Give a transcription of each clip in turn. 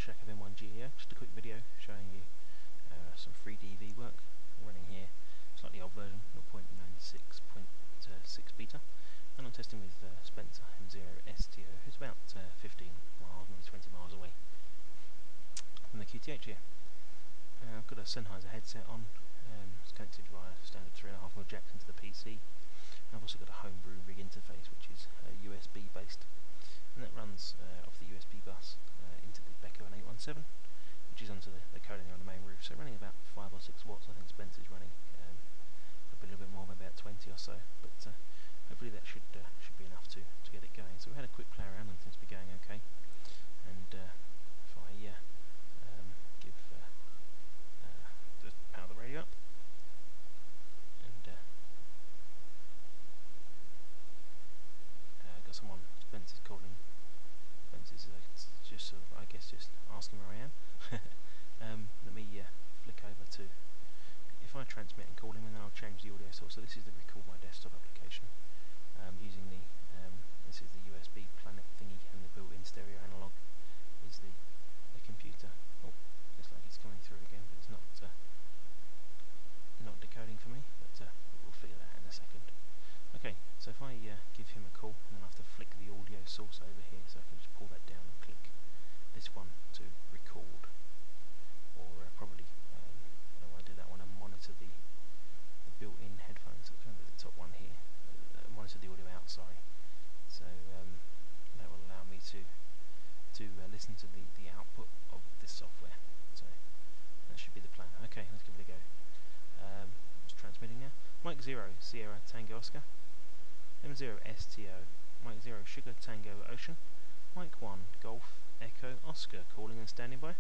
shack of M1GEO. Just a quick video showing you some FreeDV work running here. Slightly old version, 0.96.6 beta, and I'm testing with Spencer M0STO, who's about 15 miles, maybe 20 miles away from the QTH here. I've got a Sennheiser headset on. It's connected via standard 3.5mm jack into the PC. I've also got a homebrew rig interface, which is USB based, and that runs off the USB bus into the M1GEO M0STO, which is onto the coding on the main roof. So running about 5 or 6 watts. I think Spencer's running a little bit more, about 20 or so, but hopefully that should be enough to get it going. So we had a quick play around and things be going okay. And if I give just power the radio up, and got someone. Spencer's calling. Spencer's just sort of, I guess, just asking where I am. Let me flick over to, if I transmit and call him, and then I'll change the audio source. So this is the Record My Desktop application, using the this is the USB Planet thingy, and the built-in stereo analog is the computer. Oh, looks like it's coming through again, but it's not decoding for me. But we'll figure that out in a second. Okay, so if I give him a call, and then I have to flick the audio source over here, so I can just pull that down and click this one to record, or probably I don't want to do that one, and monitor the built-in headphones. So it's the top one here, monitor the audio out, sorry. So that will allow me to listen to the output of this software. So that should be the plan. Okay, let's give it a go. It's transmitting now. M1GEO Sierra Tango Oscar, M0STO, M1GEO Sugar Tango Ocean, M1 Golf Echo Oscar calling and standing by.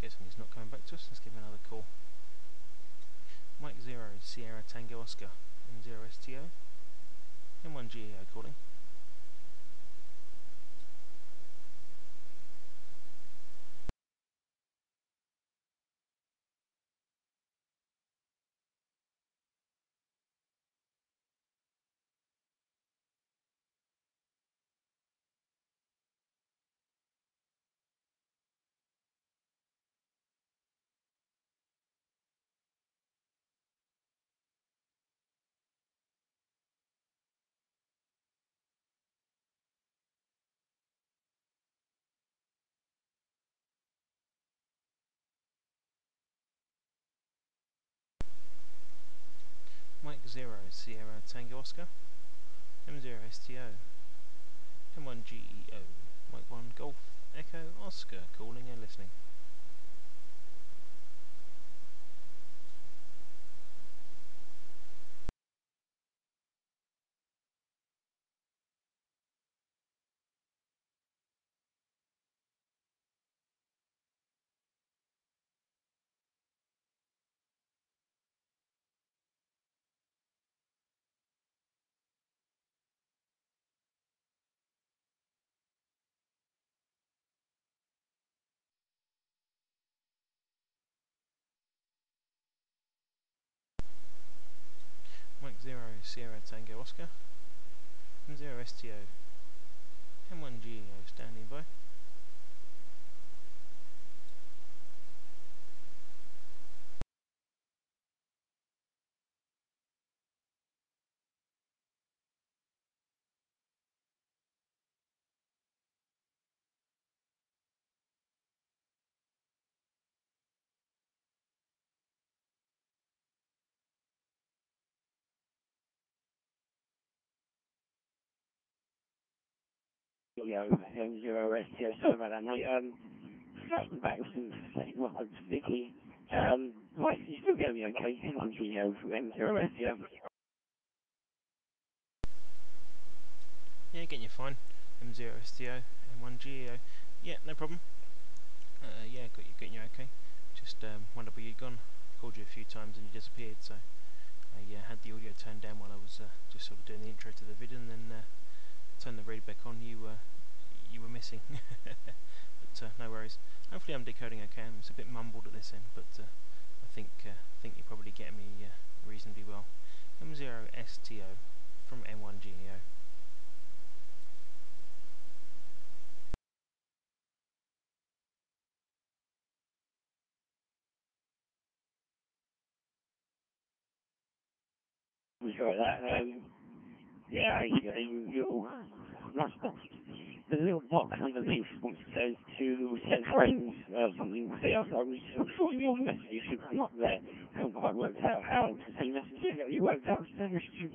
Guessing he's not coming back to us. Let's give him another call. M1GEO Sierra Tango Oscar, M0STO, M1GEO calling. M1GEO Sierra Tango Oscar, M0STO, M1GEO, M1 Golf Echo Oscar calling and listening. M1GEO Sierra Tango Oscar, M0STO, M1GEO standing by. M0STO, sorry about that, mate. Starting back from saying what I was thinking. Right, you still get me okay? M1GEO M0STO. Yeah, getting you fine. M0STO, M1GEO. Yeah, no problem. Yeah, getting you okay. Just wondered where you'd gone. Called you a few times and you disappeared, so I had the audio turned down while I was just sort of doing the intro to the video, and then turn the read back on, you were missing. But no worries. Hopefully I'm decoding okay. It's a bit mumbled at this end, but I think you're probably getting me reasonably well. M0STO from M1GEO. I'm sure that, yeah, you must the little box underneath which says to send friends something to say, I was so sure your message should come up there. I haven't quite worked out how to send messages. You worked out to send messages.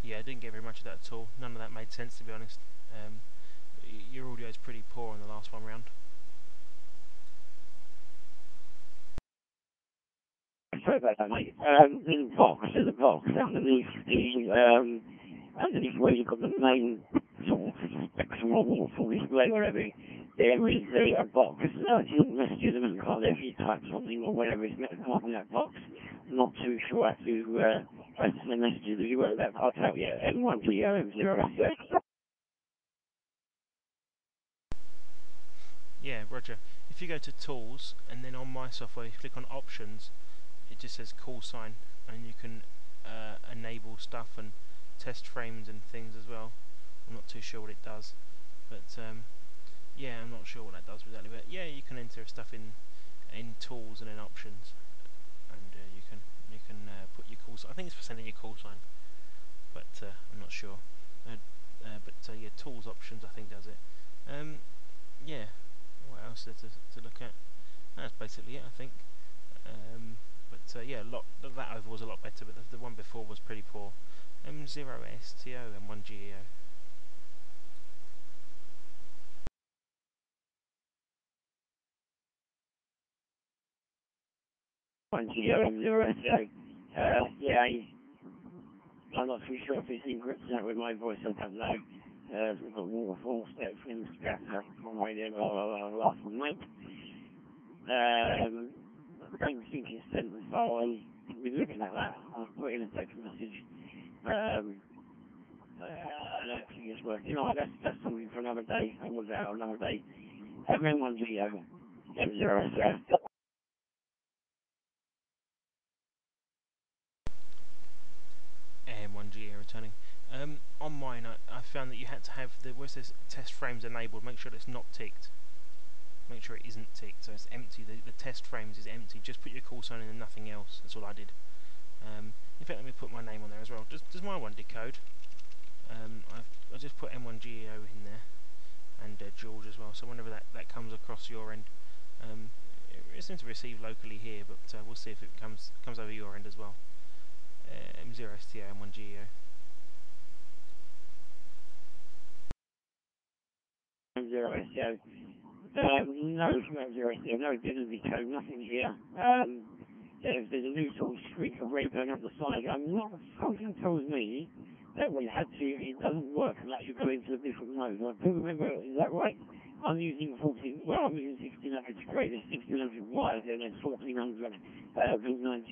Yeah, I didn't get very much of that at all. None of that made sense, to be honest. Your audio is pretty poor on the last one round. Sorry about that, mate. The box underneath underneath where you've got the main sort of spectrum or full display, whatever, there is a box. It's messages and card if you type something or whatever is meant to come up in that box. I'm not too sure how to send messages if you work that part out yet. M1GEO M0STO. Yeah, Roger. If you go to Tools, and then on my software, you click on Options, it just says call sign, and you can enable stuff and test frames and things as well. I'm not too sure what it does, but yeah, I'm not sure what that does exactly. But yeah, you can enter stuff in Tools and in Options, and you can put your call sign. I think it's for sending your call sign, but I'm not sure. But yeah, Tools Options I think does it. Yeah. What else is there to look at? That's basically it, I think. But yeah, that over was a lot better, but the one before was pretty poor. M0STO M1GEO. M1GEO M0STO. Yeah, I'm not too sure if it's encrypted out with my voice, I don't know. We've got waterfall steps in the scatter from right there, blah, blah, blah, blah, from Mike. I don't think he sent the file, I'll be looking at that. I'll put in a text message. I don't think it's working. No, that's something for another day. I was out another day. M1GEO M0STO. M1GEO returning. On mine, I found that you had to have where's this test frames enabled. Make sure that it's not ticked. Make sure it isn't ticked, so it's empty. The test frames is empty. Just put your call sign in and nothing else. That's all I did. In fact, let me put my name on there as well. Does my one decode? I just put M1GEO in there, and George as well. So whenever that comes across your end, it seems to receive locally here, but we'll see if it comes over your end as well. M0STO M1GEO. M0STO. No, M0STO. No, it didn't decode. Nothing here. There's a new sort of streak of red going up the side. Something tells me that when it doesn't work unless you go into a different mode. I do remember, is that right? I'm using 1600 to create this 1600 wires and then 1400 V91. Do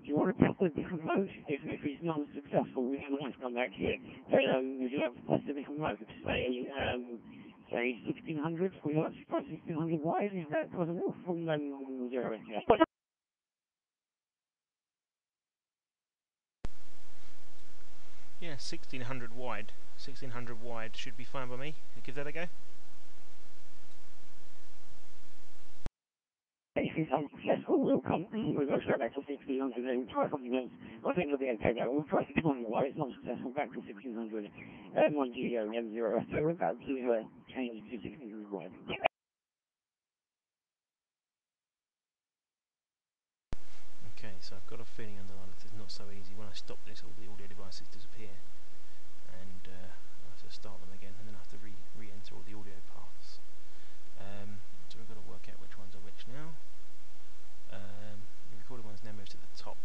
you want to test a different mode? If it's not successful, we can always come back here. Would you like to test a different mode? Say 1600, we like to try 1600 wires, is that possible from 0? Yeah, 1600 wide. 1600 wide should be fine by me. Give that a go. If it's unsuccessful, we'll go straight back to 1600 and try something else. I think it'll be okay though. We'll try something on the way. It's not successful, back to 1600. M1GEO M0STO, we're about to change to 1600 wide. Okay, so I've got a feeling underline that it's not so easy. When I stop this, all the audio devices disappear, and I have to start them again, and then I have to re-enter all the audio paths. So we've got to work out which ones are which now. The recorded one's now moved to the top.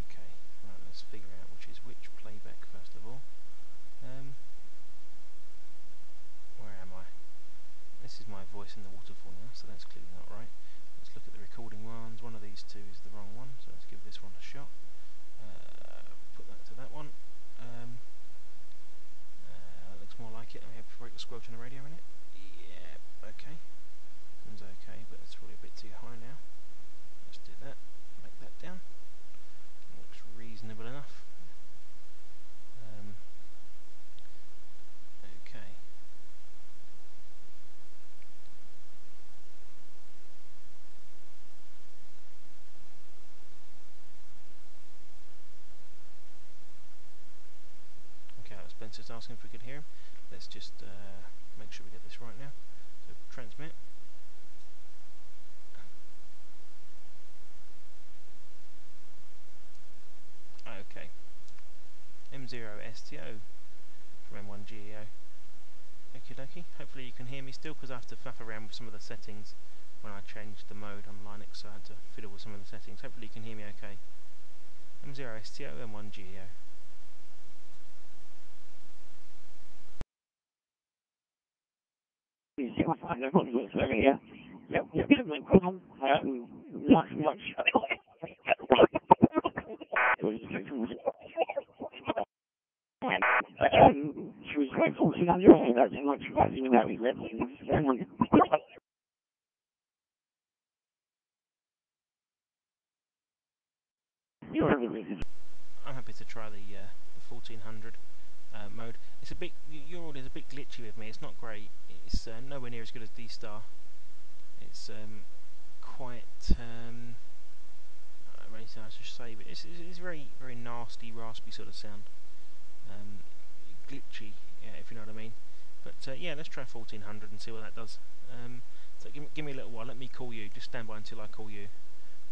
Okay, right, let's figure out which is which playback first of all. Where am I? This is my voice in the waterfall now, so that's clearly not right. Let's look at the recording ones. One of these two is the wrong one, so let's give this one a it's just asking if we could hear him. Let's just make sure we get this right now. So transmit. Okay. M0STO from M1GEO. Okie dokie. Hopefully you can hear me still, because I have to faff around with some of the settings when I changed the mode on Linux, so I had to fiddle with some of the settings. Hopefully you can hear me okay. M0STO, M1GEO. She was quite fortunate on your own, that's much better than that we read. I'm happy to try the 1400 mode. It's a bit, your audio is a bit glitchy with me. It's not great. It's nowhere near as good as D-Star. It's quite I don't really know how to say, but it's very nasty, raspy sort of sound. Glitchy, yeah, if you know what I mean. But yeah, let's try 1400 and see what that does. So give me a little while. Let me call you. Just stand by until I call you,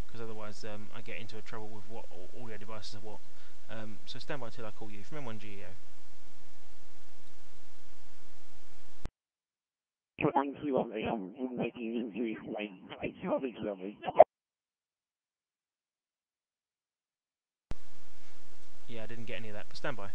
because otherwise I get into a trouble with what audio devices are what. So stand by until I call you from M1GEO. Yeah, I didn't get any of that, but stand by.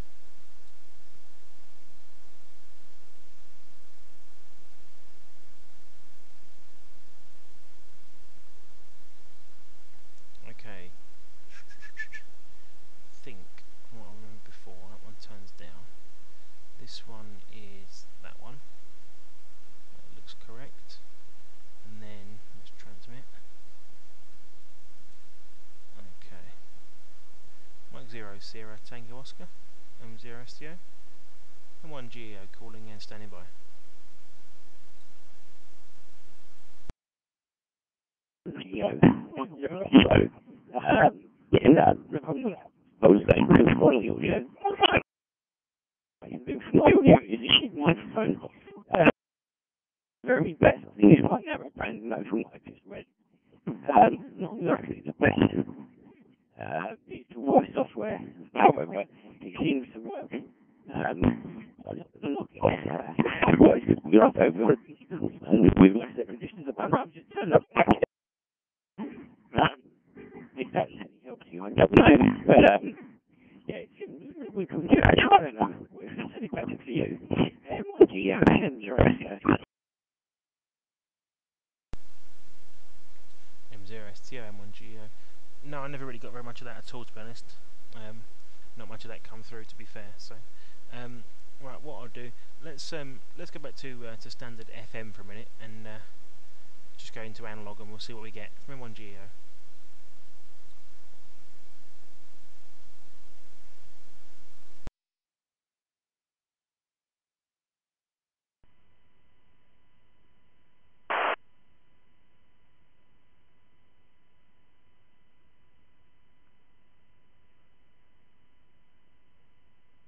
Okay. Think from what I remember before, that one turns down. This one is that one. That looks correct. And then let's transmit. Okay. M1GEO Sierra Tango Oscar, M0STO, M1GEO calling and standing by. Very best thing is I never found no from what I just read. Not exactly the best. It's the worst software. However, it seems to work. We're up over it. And we've left there. This is about I've just turned up. If that's any help to you, I don't know. But, yeah, we can do that. I don't know. We're sending back to you. M1GEO M0STO. M0STO, M1GEO. No, I never really got very much of that at all, to be honest. Not much of that come through, to be fair. So, right, what I'll do, let's go back to standard FM for a minute and just go into analog, and we'll see what we get from M1GEO.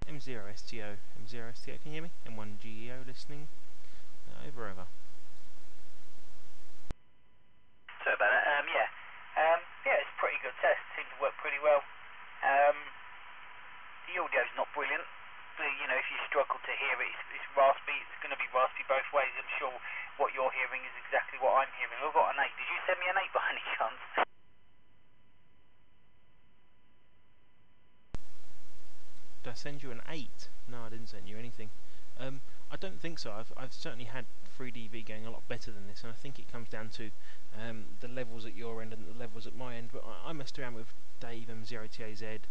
M0STO, M0STO, can you hear me? M1GEO listening. Over. Sorry about that. Yeah, it's a pretty good test. Seemed to work pretty well. The audio's not brilliant. But, you know, if you struggle to hear it, it's raspy. It's going to be raspy both ways. I'm sure what you're hearing is exactly what I'm hearing. I've got an 8. Did you send me an 8 by any chance? Did I send you an 8? No, I didn't send you anything. I don't think so. I've certainly had FreeDV going a lot better than this, and I think it comes down to the levels at your end and the levels at my end. But I messed around with Dave M0TAZ,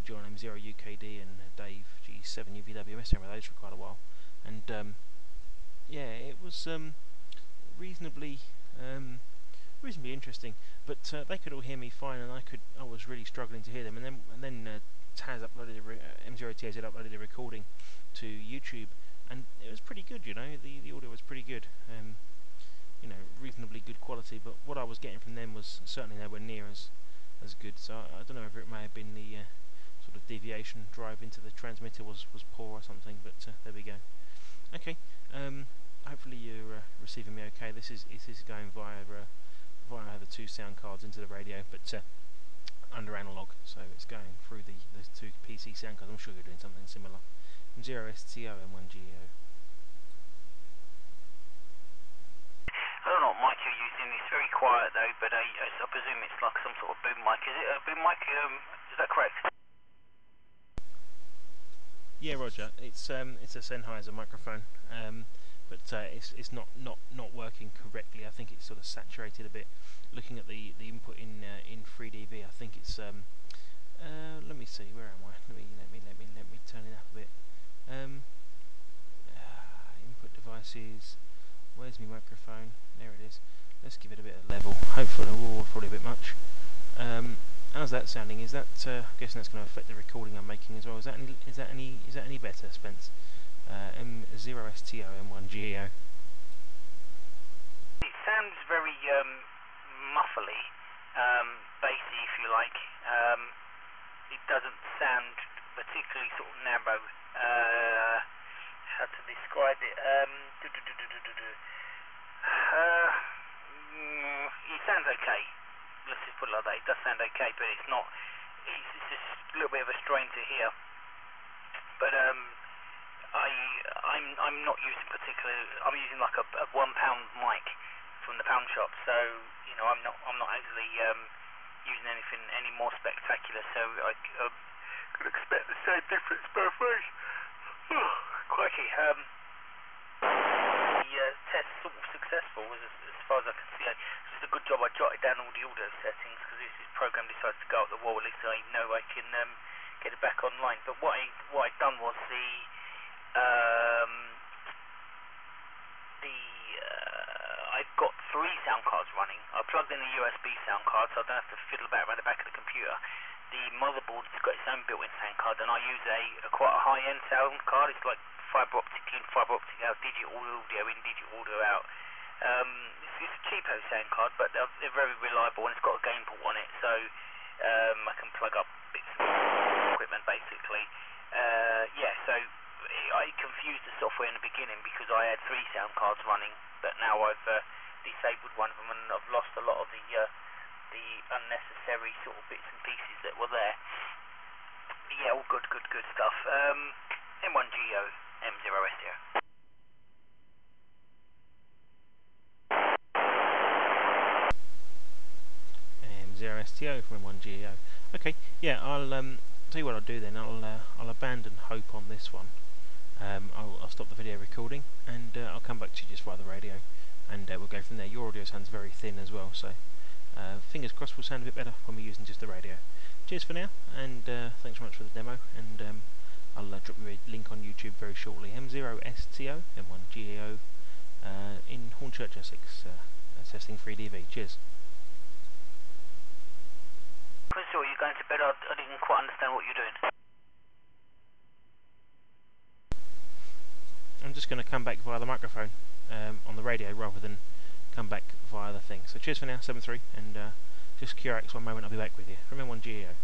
John M0UKD, and Dave G7UVW. I messed around with those for quite a while, and yeah, it was reasonably interesting. But they could all hear me fine, and I was really struggling to hear them. And then Taz uploaded M0TAZ uploaded a recording to YouTube, and it was pretty good. You know, the audio was pretty good. You know, reasonably good quality. But what I was getting from them was certainly nowhere near as good. So I don't know whether it may have been the sort sort of deviation drive into the transmitter was poor or something, but there we go. Okay, hopefully you're receiving me okay. This is going via the two sound cards into the radio, but under analog, so it's going through the two PC sound cards. I'm sure you're doing something similar. M0STO M1GEO. I don't know what mic you're using. It's very quiet though, but I presume it's like some sort of boom mic. Is it a boom mic? Is that correct? Yeah, Roger. It's a Sennheiser microphone, but it's not working correctly. I think it's sort of saturated a bit. Looking at the input in FreeDV, I think it's let me see. Where am I? Let me turn it up a bit. Input devices. Where's my microphone? There it is. Let's give it a bit of level. Hopefully, probably a bit much. How's that sounding? Is that? I'm guessing that's going to affect the recording I'm making as well. Is that any better, Spence? M0STO M1GEO. It sounds very muffly, bassy, if you like. It doesn't sound particularly sort of narrow. How to describe it? It sounds okay. Let's just put it like that. It does sound okay, but it's not. It's just a little bit of a strain to hear. But I'm not using I'm using like a £1 mic from the pound shop. So I'm not actually using anything any more spectacular. So I could expect the same difference both ways. Crikey. The test sort of successful as far as I can see. It's just a good job I jotted down all the audio settings, because if this program decides to go up the wall, at least I know I can get it back online. But what I'd done was I've got 3 sound cards running. I plugged in a USB sound card, so I don't have to fiddle about around the back of the computer. The motherboard's got its own built-in sound card, and I use quite a high-end sound card. It's like fibre optic in, fibre optic out, digital audio in, digital audio out. It's a cheapo sound card, but they're very reliable, and it's got a gain port on it, so I can plug up bits of equipment basically. So I confused the software in the beginning because I had 3 sound cards running, but now I've disabled one of them, and I've lost a lot of the unnecessary sort of bits and pieces that were there. But yeah, all good stuff. M1GEO M0STO. M0STO from M1GEO. Okay, yeah, I'll tell you what I'll do then. I'll abandon hope on this one. I'll stop the video recording, and I'll come back to you just via the radio, and we'll go from there. Your audio sounds very thin as well, so fingers crossed we'll sound a bit better when we're using just the radio. Cheers for now, and thanks very much for the demo, and I'll drop you a link on YouTube very shortly. M0STO M1GEO in Hornchurch, Essex, testing FreeDV. Cheers. So are you going to bed? I didn't quite understand what you're doing. I'm just going to come back via the microphone on the radio rather than come back via the thing. So cheers for now, 7-3, and just QRX one moment, I'll be back with you from M1GEO.